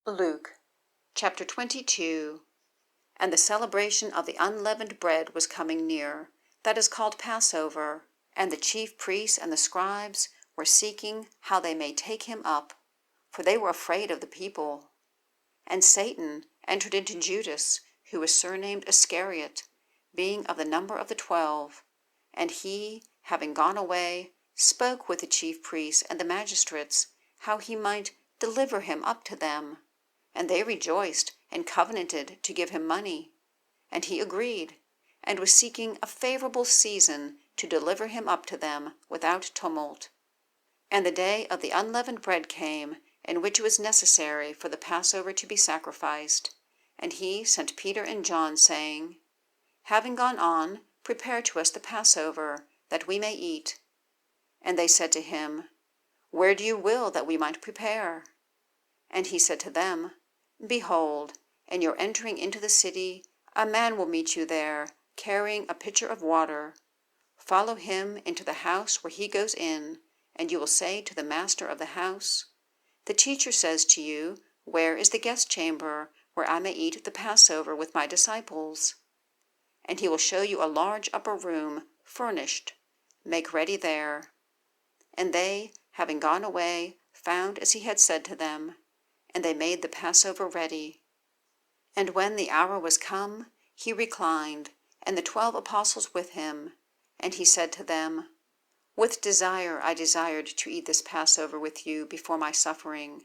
Luke, chapter 22. And the celebration of the unleavened bread was coming near, that is called Passover, and the chief priests and the scribes were seeking how they may take him up, for they were afraid of the people. And Satan entered into Judas, who was surnamed Iscariot, being of the number of the 12. And he, having gone away, spoke with the chief priests and the magistrates, how he might deliver him up to them. And they rejoiced and covenanted to give him money. And he agreed, and was seeking a favorable season to deliver him up to them without tumult. And the day of the unleavened bread came, in which it was necessary for the Passover to be sacrificed. And he sent Peter and John, saying, Having gone on, prepare to us the Passover, that we may eat. And they said to him, Where do you will that we might prepare? And he said to them, Behold, in your entering into the city, a man will meet you there, carrying a pitcher of water. Follow him into the house where he goes in, and you will say to the master of the house, The teacher says to you, Where is the guest chamber, where I may eat the Passover with my disciples? And he will show you a large upper room, furnished. Make ready there. And they, having gone away, found as he had said to them, and they made the Passover ready. And when the hour was come, he reclined, and the 12 apostles with him. And he said to them, With desire I desired to eat this Passover with you before my suffering.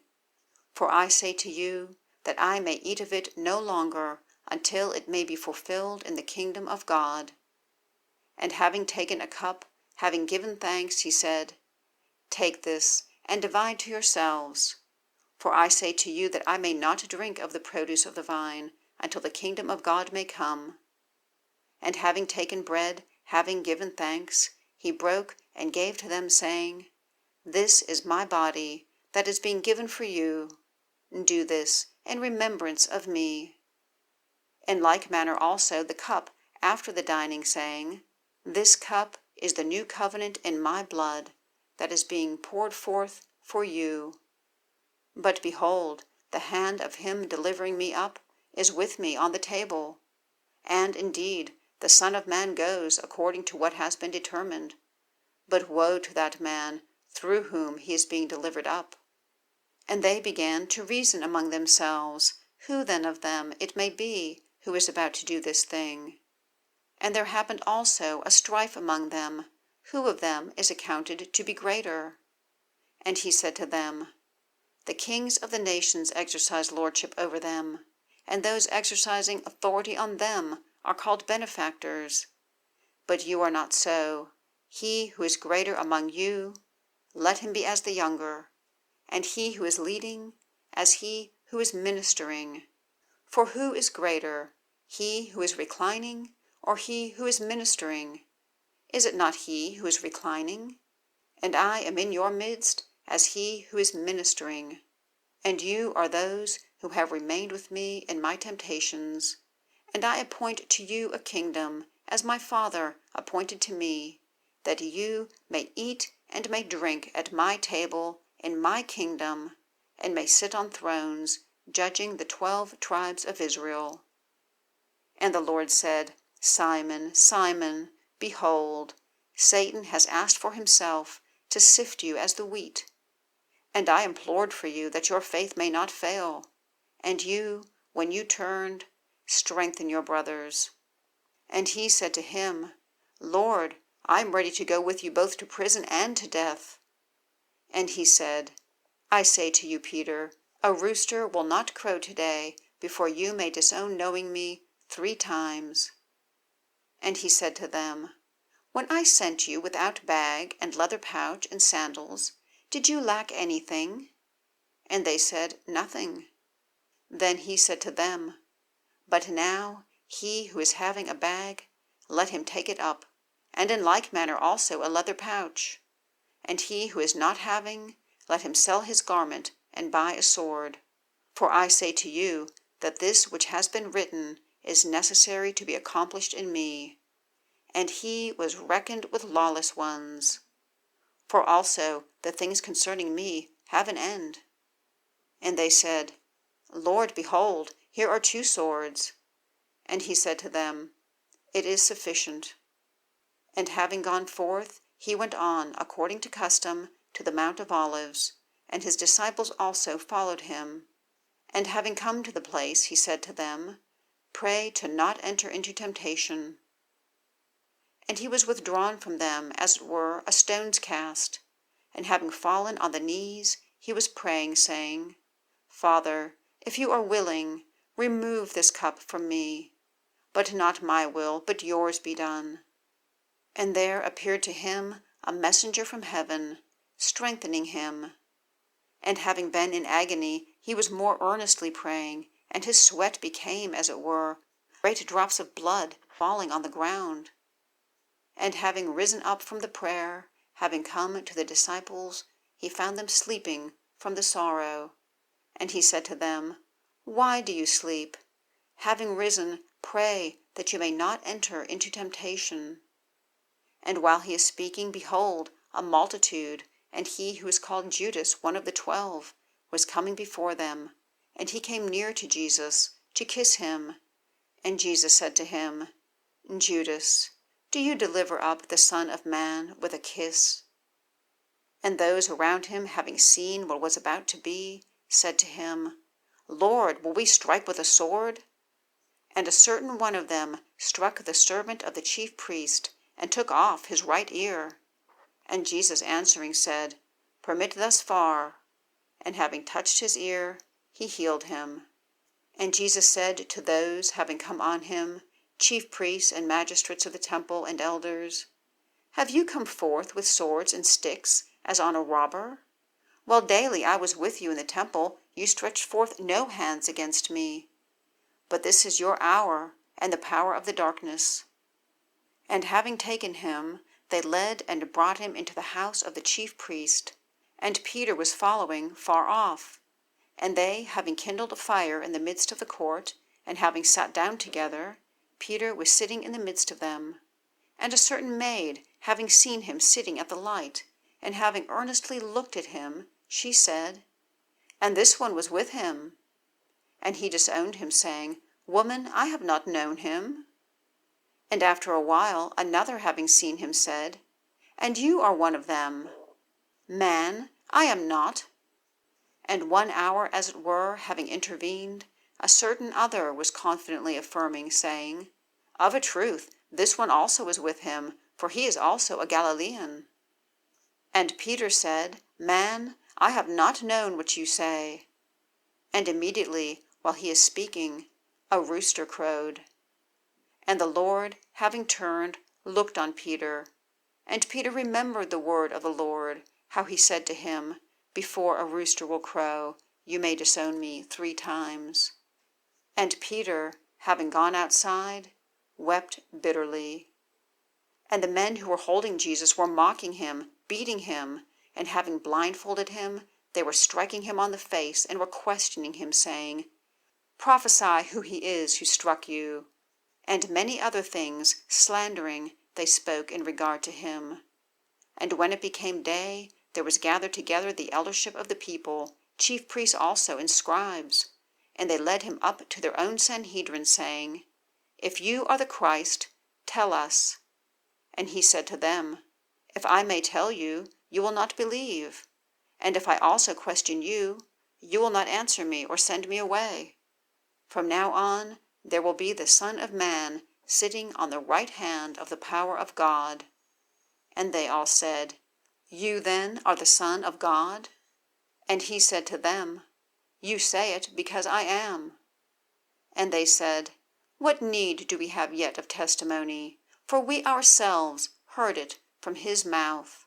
For I say to you, that I may eat of it no longer, until it may be fulfilled in the kingdom of God. And having taken a cup, having given thanks, he said, Take this, and divide to yourselves. For I say to you that I may not drink of the produce of the vine, until the kingdom of God may come. And having taken bread, having given thanks, he broke and gave to them, saying, This is my body, that is being given for you. Do this in remembrance of me. In like manner also the cup after the dining, saying, This cup is the new covenant in my blood, that is being poured forth for you. But behold, the hand of him delivering me up is with me on the table. And indeed, the Son of Man goes according to what has been determined. But woe to that man through whom he is being delivered up. And they began to reason among themselves, who then of them it may be who is about to do this thing. And there happened also a strife among them, who of them is accounted to be greater? And he said to them, The kings of the nations exercise lordship over them, and those exercising authority on them are called benefactors. But you are not so. He who is greater among you, let him be as the younger, and he who is leading, as he who is ministering. For who is greater, he who is reclining, or he who is ministering? Is it not he who is reclining? And I am in your midst as he who is ministering. And you are those who have remained with me in my temptations. And I appoint to you a kingdom, as my Father appointed to me, that you may eat and may drink at my table in my kingdom, and may sit on thrones, judging the 12 tribes of Israel. And the Lord said, Simon, Simon, behold, Satan has asked for himself to sift you as the wheat. And I implored for you that your faith may not fail. And you, when you turned, strengthen your brothers. And he said to him, Lord, I am ready to go with you both to prison and to death. And he said, I say to you, Peter, a rooster will not crow today before you may disown knowing me 3 times. And he said to them, When I sent you without bag and leather pouch and sandals, did you lack anything? And they said, Nothing. Then he said to them, But now he who is having a bag, let him take it up, and in like manner also a leather pouch. And he who is not having, let him sell his garment and buy a sword. For I say to you that this which has been written is necessary to be accomplished in me. And he was reckoned with lawless ones. For also the things concerning me have an end. And they said, Lord, behold, here are 2 swords. And he said to them, It is sufficient. And having gone forth, he went on, according to custom, to the Mount of Olives, and his disciples also followed him. And having come to the place, he said to them, Pray to not enter into temptation. And he was withdrawn from them, as it were, a stone's cast. And having fallen on the knees, he was praying, saying, Father, if you are willing, remove this cup from me. But not my will, but yours be done. And there appeared to him a messenger from heaven, strengthening him. And having been in agony, he was more earnestly praying, and his sweat became, as it were, great drops of blood falling on the ground. And having risen up from the prayer, having come to the disciples, he found them sleeping from the sorrow. And he said to them, Why do you sleep? Having risen, pray that you may not enter into temptation. And while he is speaking, behold, a multitude, and he who is called Judas, one of the 12, was coming before them. And he came near to Jesus, to kiss him. And Jesus said to him, Judas, do you deliver up the Son of Man with a kiss? And those around him, having seen what was about to be, said to him, Lord, will we strike with a sword? And a certain one of them struck the servant of the chief priest, and took off his right ear. And Jesus answering said, Permit thus far. And having touched his ear, he healed him. And Jesus said to those having come on him, chief priests and magistrates of the temple and elders, Have you come forth with swords and sticks, as on a robber? While daily I was with you in the temple, you stretched forth no hands against me. But this is your hour, and the power of the darkness. And having taken him, they led and brought him into the house of the chief priest. And Peter was following far off. And they, having kindled a fire in the midst of the court, and having sat down together, Peter was sitting in the midst of them. And a certain maid, having seen him sitting at the light, and having earnestly looked at him, she said, And this one was with him. And he disowned him, saying, Woman, I have not known him. And after a while, another having seen him said, And you are one of them. Man, I am not. And 1 hour, as it were, having intervened, a certain other was confidently affirming, saying, Of a truth, this one also is with him, for he is also a Galilean. And Peter said, Man, I have not known what you say. And immediately, while he is speaking, a rooster crowed. And the Lord, having turned, looked on Peter. And Peter remembered the word of the Lord, how he said to him, Before a rooster will crow, you may disown me 3 times. And Peter, having gone outside, wept bitterly. And the men who were holding Jesus were mocking him, beating him, and having blindfolded him, they were striking him on the face and were questioning him, saying, Prophesy who he is who struck you. And many other things, slandering, they spoke in regard to him. And when it became day, there was gathered together the eldership of the people, chief priests also and scribes. And they led him up to their own Sanhedrin, saying, If you are the Christ, tell us. And he said to them, If I may tell you, you will not believe. And if I also question you, you will not answer me or send me away. From now on, there will be the Son of Man sitting on the right hand of the power of God. And they all said, You then are the Son of God? And he said to them, You say it because I am. And they said, What need do we have yet of testimony? For we ourselves heard it from his mouth.